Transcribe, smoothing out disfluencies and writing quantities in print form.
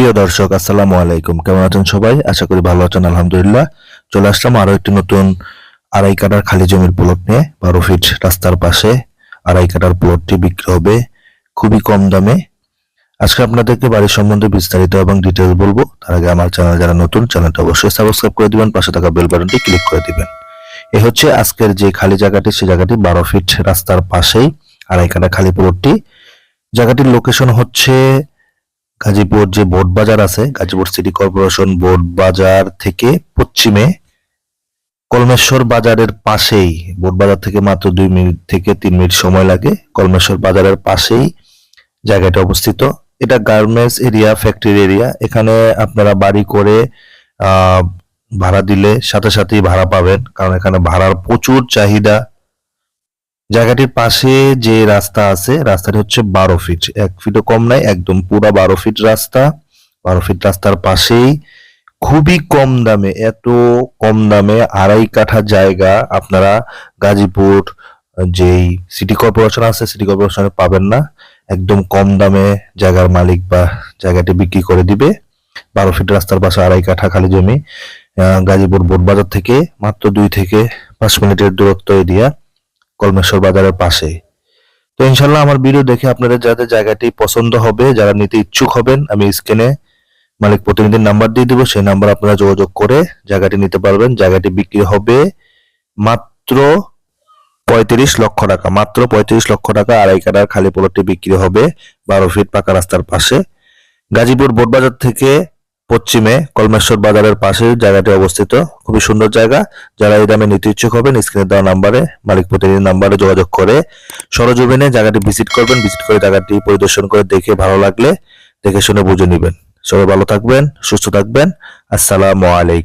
প্রিয় দর্শক, আসসালামু আলাইকুম। কেমন আছেন সবাই? আশা করি ভালো আছেন। আলহামদুলিল্লাহ। চলে আসলাম আরো একটি নতুন আড়াই কাঠার খালি জমির প্লট নিয়ে। 12 ফিট রাস্তার পাশে আড়াই কাঠার প্লটটি বিক্রি হবে খুবই কম দামে। আজকে আপনাদেরকে বাড়ির সম্বন্ধে বিস্তারিত এবং ডিটেইলস বলবো। তার আগে আমার চ্যানেল যারা নতুন, চ্যানেলটা অবশ্যই সাবস্ক্রাইব করে দিবেন, পাশে থাকা বেল বাটনটি ক্লিক করে দিবেন। এই হচ্ছে আজকের যে খালি জায়গাটি, সেই জায়গাটি 12 ফিট রাস্তার পাশেই আড়াই কাঠা খালি প্লটটি। জায়গাটির লোকেশন হচ্ছে গাজীপুর যে বোট বাজার আছে, গাজীপুর সিটি কর্পোরেশন বোট বাজার থেকে পশ্চিমে কলমেশ্বর বাজারের পাশেই, বোট বাজার থেকে মাত্র 2 মিনিট থেকে 3 মিনিট সময় লাগে। কলমেশ্বর বাজারের পাশেই জায়গাটা অবস্থিত। এটা গার্মেন্টস এরিয়া, ফ্যাক্টরি এরিয়া। এখানে আপনারা বাড়ি করে ভাড়া দিলে সাথে সাথেই ভাড়া পাবেন, কারণ এখানে ভাড়ার প্রচুর চাহিদা। জায়গাটির পাশে যে রাস্তা আছে, রাস্তাটি হচ্ছে 12 ফিট, 1 ফিটও কম নাই, একদম পুরা 12 ফিট রাস্তা। 12 ফিট রাস্তার পাশেই খুবই কম দামে, এত কম দামে আড়াই কাঠা জায়গা আপনারা গাজীপুর যেই সিটি কর্পোরেশন আছে, সিটি কর্পোরেশনে পাবেন না। একদম কম দামে জায়গার মালিক বা জায়গাটি বিক্রি করে দিবে। 12 ফিট রাস্তার পাশে আড়াই কাঠা খালি জমি, গাজীপুর বোট বাজার থেকে মাত্র 2 থেকে 5 মিনিটের দূরত্ব এরিয়া, কলমেশ্বর বাজারের পাশে। তো ইনশাল্লাহ আমার ভিডিও দেখে আপনাদের যাদের জায়গাটি পছন্দ হবে, যারা নিতে ইচ্ছুক হবেন, আমি স্ক্রিনে মালিক প্রতিনিধির নাম্বার দিয়ে দিব, সেই নাম্বার আপনারা যোগাযোগ করে জায়গাটি নিতে পারবেন। জায়গাটি বিক্রি হবে মাত্র 35 লক্ষ টাকা, মাত্র 35 লক্ষ টাকা। আড়াই কাঠার খালি প্লটটি বিক্রি হবে 12 ফিট পাকা রাস্তার পাশে, গাজীপুর বোটবাজার থেকে পশ্চিমে কলমেশ্বর বাজারের পাশে জায়গাটি অবস্থিত। খুবই সুন্দর জায়গা। যারা এই দামে নিতে ইচ্ছুক হবেন, স্ক্রিনে দেওয়া নাম্বারে, মালিক প্রতিনিধির নাম্বারে যোগাযোগ করে সরজমিনে জায়গাটি ভিজিট করবেন। ভিজিট করে জায়গাটি পরিদর্শন করে দেখে ভালো লাগলে দেখে শুনে বুঝে নেবেন। সবাই ভালো থাকবেন, সুস্থ থাকবেন। আসসালামু আলাইকুম।